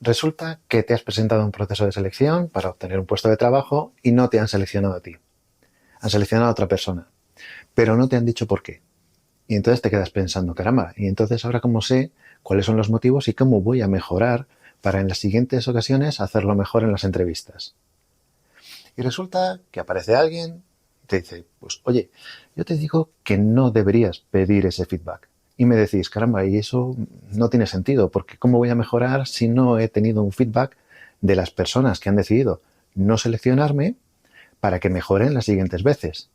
Resulta que te has presentado a un proceso de selección para obtener un puesto de trabajo y no te han seleccionado a ti. Han seleccionado a otra persona, pero no te han dicho por qué. Y entonces te quedas pensando, caramba, ¿y entonces ahora cómo sé cuáles son los motivos y cómo voy a mejorar para en las siguientes ocasiones hacerlo mejor en las entrevistas? Y resulta que aparece alguien y te dice, pues oye, yo te digo que no deberías pedir ese feedback. Y me decís, caramba, y eso no tiene sentido, porque ¿cómo voy a mejorar si no he tenido un feedback de las personas que han decidido no seleccionarme para que mejoren las siguientes veces?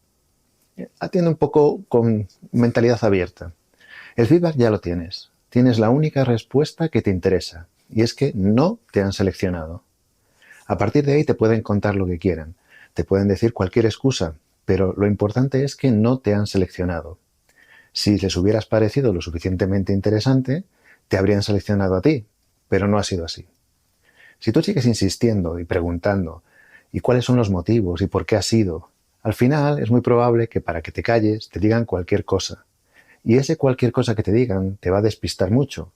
Atiende un poco con mentalidad abierta. El feedback ya lo tienes. Tienes la única respuesta que te interesa, y es que no te han seleccionado. A partir de ahí te pueden contar lo que quieran, te pueden decir cualquier excusa, pero lo importante es que no te han seleccionado. Si les hubieras parecido lo suficientemente interesante, te habrían seleccionado a ti, pero no ha sido así. Si tú sigues insistiendo y preguntando, ¿y cuáles son los motivos y por qué ha sido? Al final es muy probable que para que te calles te digan cualquier cosa. Y ese cualquier cosa que te digan te va a despistar mucho.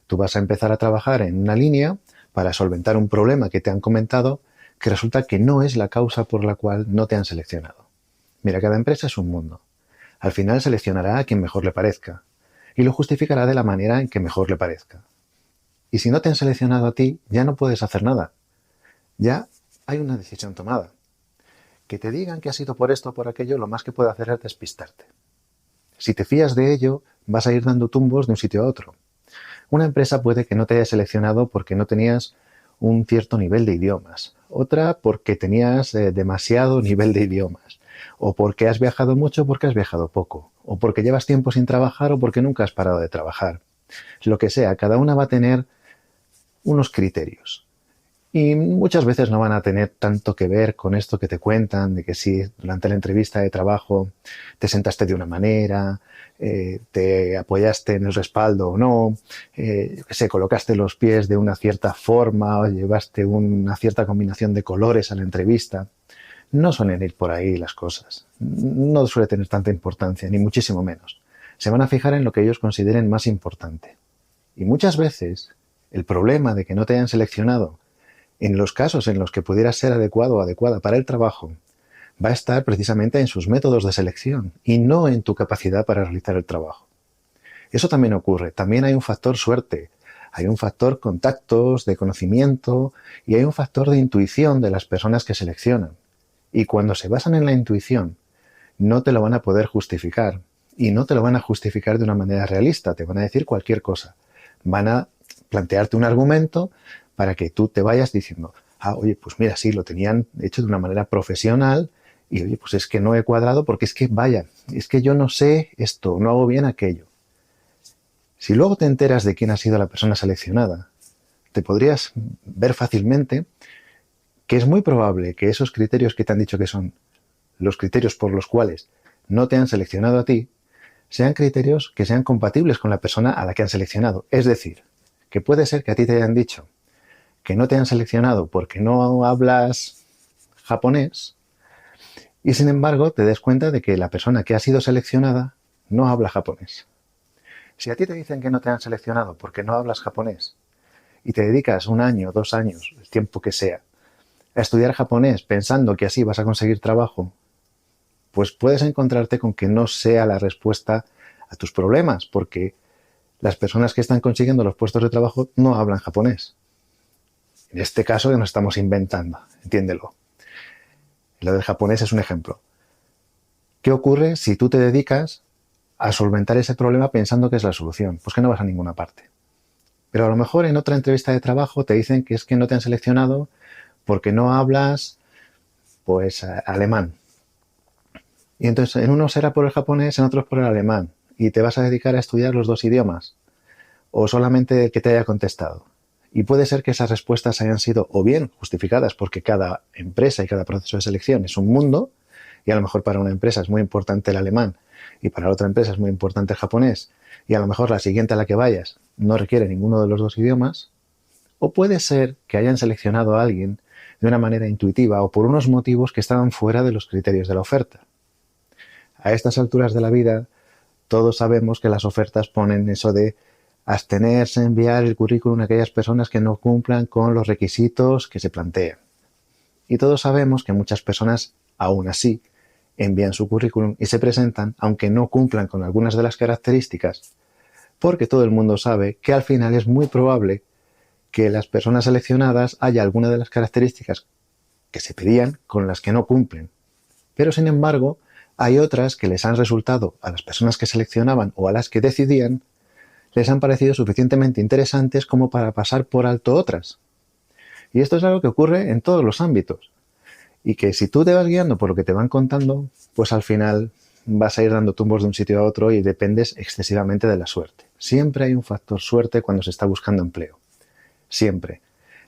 Tú vas a empezar a trabajar en una línea para solventar un problema que te han comentado que resulta que no es la causa por la cual no te han seleccionado. Mira, cada empresa es un mundo. Al final seleccionará a quien mejor le parezca y lo justificará de la manera en que mejor le parezca. Y si no te han seleccionado a ti, ya no puedes hacer nada. Ya hay una decisión tomada. Que te digan que ha sido por esto o por aquello, lo más que puede hacer es despistarte. Si te fías de ello, vas a ir dando tumbos de un sitio a otro. Una empresa puede que no te haya seleccionado porque no tenías un cierto nivel de idiomas. Otra porque tenías demasiado nivel de idiomas. O porque has viajado mucho o porque has viajado poco. O porque llevas tiempo sin trabajar o porque nunca has parado de trabajar. Lo que sea, cada una va a tener unos criterios. Y muchas veces no van a tener tanto que ver con esto que te cuentan, de que si durante la entrevista de trabajo te sentaste de una manera, te apoyaste en el respaldo o no, se colocaste los pies de una cierta forma o llevaste una cierta combinación de colores a la entrevista. No suelen ir por ahí las cosas. No suele tener tanta importancia, ni muchísimo menos. Se van a fijar en lo que ellos consideren más importante. Y muchas veces el problema de que no te hayan seleccionado en los casos en los que pudieras ser adecuado o adecuada para el trabajo, va a estar precisamente en sus métodos de selección y no en tu capacidad para realizar el trabajo. Eso también ocurre. También hay un factor suerte, hay un factor contactos, de conocimiento y hay un factor de intuición de las personas que seleccionan. Y cuando se basan en la intuición, no te lo van a poder justificar. Y no te lo van a justificar de una manera realista, te van a decir cualquier cosa. Van a plantearte un argumento para que tú te vayas diciendo, oye, pues mira, sí, lo tenían hecho de una manera profesional y oye, pues es que no he cuadrado porque es que, vaya, es que yo no sé esto, no hago bien aquello. Si luego te enteras de quién ha sido la persona seleccionada, te podrías ver fácilmente que es muy probable que esos criterios que te han dicho que son los criterios por los cuales no te han seleccionado a ti, sean criterios que sean compatibles con la persona a la que han seleccionado. Es decir, que puede ser que a ti te hayan dicho que no te han seleccionado porque no hablas japonés y sin embargo te des cuenta de que la persona que ha sido seleccionada no habla japonés. Si a ti te dicen que no te han seleccionado porque no hablas japonés y te dedicas 1 año, 2 años, el tiempo que sea, a estudiar japonés pensando que así vas a conseguir trabajo, pues puedes encontrarte con que no sea la respuesta a tus problemas porque las personas que están consiguiendo los puestos de trabajo no hablan japonés. En este caso que nos estamos inventando, entiéndelo. Lo del japonés es un ejemplo. ¿Qué ocurre si tú te dedicas a solventar ese problema pensando que es la solución? Pues que no vas a ninguna parte. Pero a lo mejor en otra entrevista de trabajo te dicen que es que no te han seleccionado porque no hablas, pues, alemán. Y entonces en uno será por el japonés, en otros por el alemán. Y te vas a dedicar a estudiar los dos idiomas. O solamente el que te haya contestado. Y puede ser que esas respuestas hayan sido o bien justificadas porque cada empresa y cada proceso de selección es un mundo y a lo mejor para una empresa es muy importante el alemán y para otra empresa es muy importante el japonés y a lo mejor la siguiente a la que vayas no requiere ninguno de los dos idiomas, o puede ser que hayan seleccionado a alguien de una manera intuitiva o por unos motivos que estaban fuera de los criterios de la oferta. A estas alturas de la vida todos sabemos que las ofertas ponen eso de abstenerse a enviar el currículum a aquellas personas que no cumplan con los requisitos que se plantean. Y todos sabemos que muchas personas, aún así, envían su currículum y se presentan, aunque no cumplan con algunas de las características, porque todo el mundo sabe que al final es muy probable que las personas seleccionadas haya alguna de las características que se pedían con las que no cumplen. Pero sin embargo, hay otras que les han resultado a las personas que seleccionaban o a las que decidían, les han parecido suficientemente interesantes como para pasar por alto otras. Y esto es algo que ocurre en todos los ámbitos. Y que si tú te vas guiando por lo que te van contando, pues al final vas a ir dando tumbos de un sitio a otro y dependes excesivamente de la suerte. Siempre hay un factor suerte cuando se está buscando empleo. Siempre.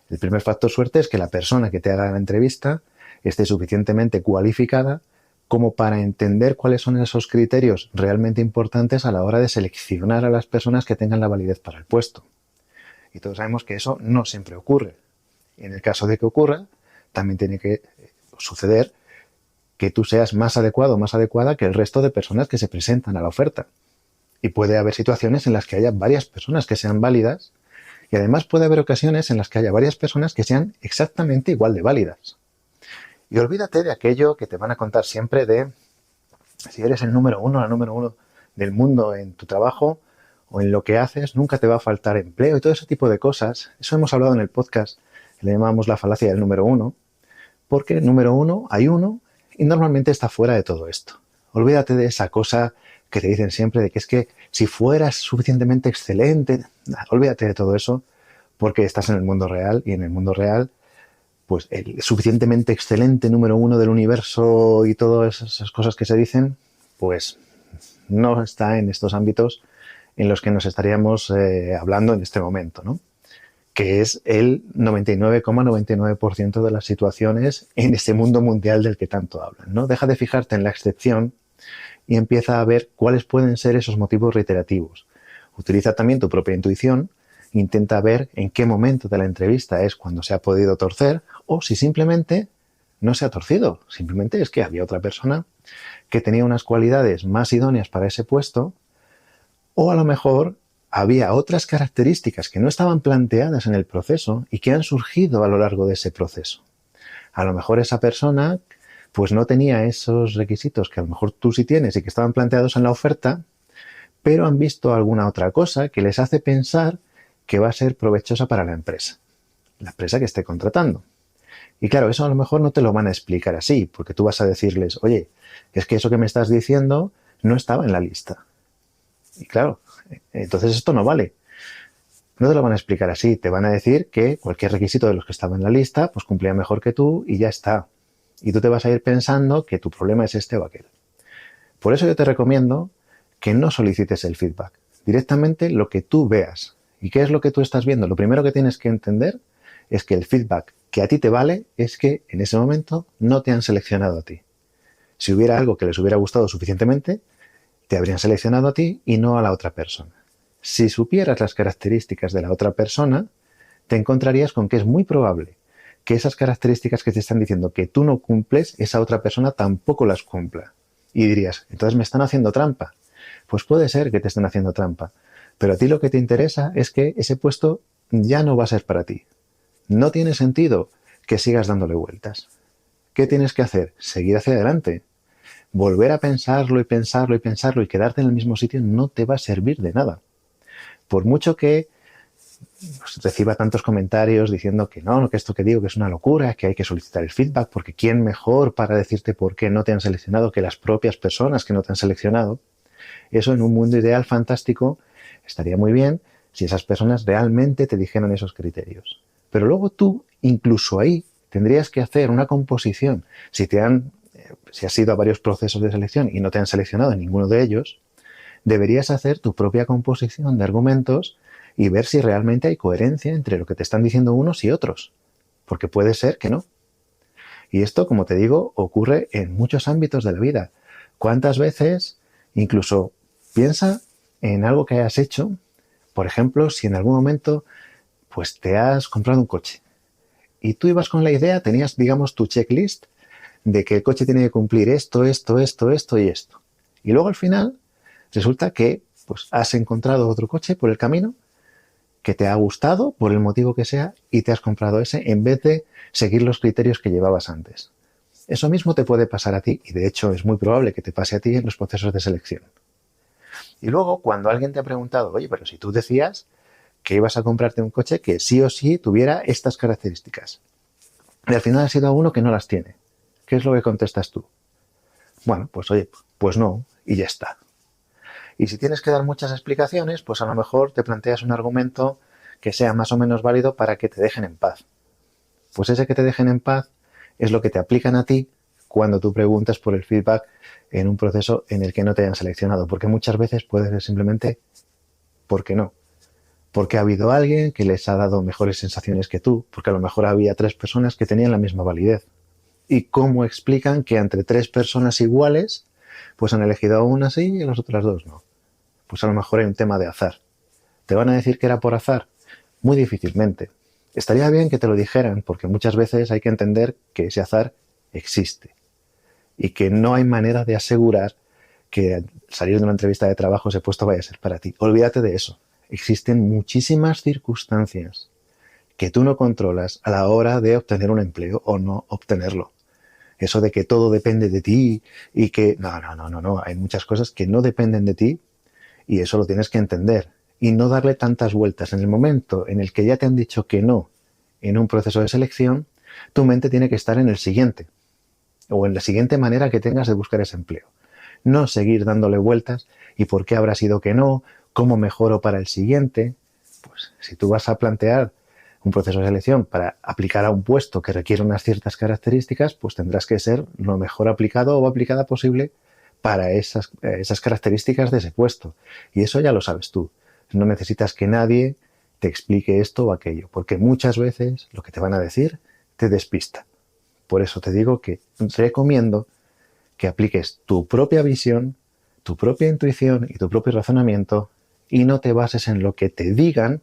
El primer factor suerte es que la persona que te haga la entrevista esté suficientemente cualificada como para entender cuáles son esos criterios realmente importantes a la hora de seleccionar a las personas que tengan la validez para el puesto. Y todos sabemos que eso no siempre ocurre. Y en el caso de que ocurra, también tiene que suceder que tú seas más adecuado o más adecuada que el resto de personas que se presentan a la oferta. Y puede haber situaciones en las que haya varias personas que sean válidas y además puede haber ocasiones en las que haya varias personas que sean exactamente igual de válidas. Y olvídate de aquello que te van a contar siempre de si eres el número uno, la número uno del mundo en tu trabajo o en lo que haces, nunca te va a faltar empleo y todo ese tipo de cosas. Eso hemos hablado en el podcast, que le llamamos la falacia del número uno, porque número uno hay uno y normalmente está fuera de todo esto. Olvídate de esa cosa que te dicen siempre de que es que si fueras suficientemente excelente, olvídate de todo eso porque estás en el mundo real y en el mundo real pues el suficientemente excelente número uno del universo y todas esas cosas que se dicen, pues no está en estos ámbitos en los que nos estaríamos hablando en este momento, ¿no? Que es el 99,99% de las situaciones en este mundo mundial del que tanto hablan, ¿no? Deja de fijarte en la excepción y empieza a ver cuáles pueden ser esos motivos reiterativos. Utiliza también tu propia intuición, intenta ver en qué momento de la entrevista es cuando se ha podido torcer o si simplemente no se ha torcido, simplemente es que había otra persona que tenía unas cualidades más idóneas para ese puesto o a lo mejor había otras características que no estaban planteadas en el proceso y que han surgido a lo largo de ese proceso. A lo mejor esa persona pues no tenía esos requisitos que a lo mejor tú sí tienes y que estaban planteados en la oferta, pero han visto alguna otra cosa que les hace pensar que va a ser provechosa para la empresa que esté contratando. Y claro, eso a lo mejor no te lo van a explicar así, porque tú vas a decirles, oye, es que eso que me estás diciendo no estaba en la lista. Y claro, entonces esto no vale. No te lo van a explicar así, te van a decir que cualquier requisito de los que estaban en la lista, pues cumplía mejor que tú y ya está. Y tú te vas a ir pensando que tu problema es este o aquel. Por eso yo te recomiendo que no solicites el feedback. Directamente lo que tú veas. ¿Y qué es lo que tú estás viendo? Lo primero que tienes que entender es que el feedback que a ti te vale es que en ese momento no te han seleccionado a ti. Si hubiera algo que les hubiera gustado suficientemente, te habrían seleccionado a ti y no a la otra persona. Si supieras las características de la otra persona, te encontrarías con que es muy probable que esas características que te están diciendo que tú no cumples, esa otra persona tampoco las cumpla. Y dirías, entonces me están haciendo trampa. Pues puede ser que te estén haciendo trampa, pero a ti lo que te interesa es que ese puesto ya no va a ser para ti. No tiene sentido que sigas dándole vueltas. ¿Qué tienes que hacer? Seguir hacia adelante. Volver a pensarlo y pensarlo y pensarlo y quedarte en el mismo sitio no te va a servir de nada. Por mucho que reciba tantos comentarios diciendo que no, que esto que digo que es una locura, que hay que solicitar el feedback, porque ¿quién mejor para decirte por qué no te han seleccionado que las propias personas que no te han seleccionado? Eso en un mundo ideal fantástico estaría muy bien si esas personas realmente te dijeran esos criterios. Pero luego tú, incluso ahí, tendrías que hacer una composición. Si has ido a varios procesos de selección y no te han seleccionado en ninguno de ellos, deberías hacer tu propia composición de argumentos y ver si realmente hay coherencia entre lo que te están diciendo unos y otros. Porque puede ser que no. Y esto, como te digo, ocurre en muchos ámbitos de la vida. ¿Cuántas veces, incluso piensa en algo que hayas hecho? Por ejemplo, si en algún momento pues te has comprado un coche y tú ibas con la idea, tenías, digamos, tu checklist de que el coche tiene que cumplir esto, esto, esto, esto y esto. Y luego al final resulta que pues has encontrado otro coche por el camino que te ha gustado por el motivo que sea y te has comprado ese en vez de seguir los criterios que llevabas antes. Eso mismo te puede pasar a ti y de hecho es muy probable que te pase a ti en los procesos de selección. Y luego cuando alguien te ha preguntado, oye, pero si tú decías que ibas a comprarte un coche que sí o sí tuviera estas características y al final ha sido uno que no las tiene, ¿qué es lo que contestas tú? Bueno, pues oye, pues no y ya está. Y si tienes que dar muchas explicaciones, pues a lo mejor te planteas un argumento que sea más o menos válido para que te dejen en paz. Pues ese que te dejen en paz es lo que te aplican a ti cuando tú preguntas por el feedback en un proceso en el que no te hayan seleccionado. Porque muchas veces puede ser simplemente porque no. Porque ha habido alguien que les ha dado mejores sensaciones que tú. Porque a lo mejor había 3 personas que tenían la misma validez. ¿Y cómo explican que entre 3 personas iguales pues han elegido a una sí y a las otras 2 no? Pues a lo mejor hay un tema de azar. ¿Te van a decir que era por azar? Muy difícilmente. Estaría bien que te lo dijeran, porque muchas veces hay que entender que ese azar existe y que no hay manera de asegurar que al salir de una entrevista de trabajo ese puesto vaya a ser para ti. Olvídate de eso. Existen muchísimas circunstancias que tú no controlas a la hora de obtener un empleo o no obtenerlo. Eso de que todo depende de ti y que... No. Hay muchas cosas que no dependen de ti y eso lo tienes que entender y no darle tantas vueltas. En el momento en el que ya te han dicho que no en un proceso de selección, tu mente tiene que estar en el siguiente o en la siguiente manera que tengas de buscar ese empleo. No seguir dándole vueltas y por qué habrá sido que no, cómo mejoro para el siguiente. Pues si tú vas a plantear un proceso de selección para aplicar a un puesto que requiere unas ciertas características, pues tendrás que ser lo mejor aplicado o aplicada posible para esas características de ese puesto. Y eso ya lo sabes tú. No necesitas que nadie te explique esto o aquello, porque muchas veces lo que te van a decir te despista. Por eso te digo que recomiendo que apliques tu propia visión, tu propia intuición y tu propio razonamiento y no te bases en lo que te digan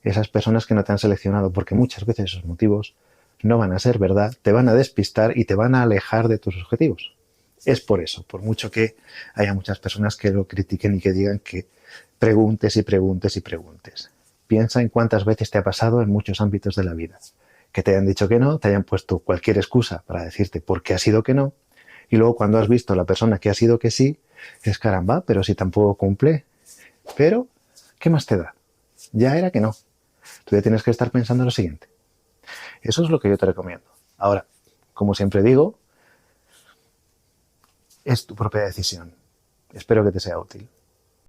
esas personas que no te han seleccionado, porque muchas veces esos motivos no van a ser verdad, te van a despistar y te van a alejar de tus objetivos. Es por eso, por mucho que haya muchas personas que lo critiquen y que digan que preguntes y preguntes y preguntes. Piensa en cuántas veces te ha pasado en muchos ámbitos de la vida. Que te hayan dicho que no, te hayan puesto cualquier excusa para decirte por qué ha sido que no, y luego cuando has visto a la persona que ha sido que sí, es caramba, pero si tampoco cumple. Pero, ¿qué más te da? Ya era que no. Tú ya tienes que estar pensando en lo siguiente. Eso es lo que yo te recomiendo. Ahora, como siempre digo, es tu propia decisión. Espero que te sea útil.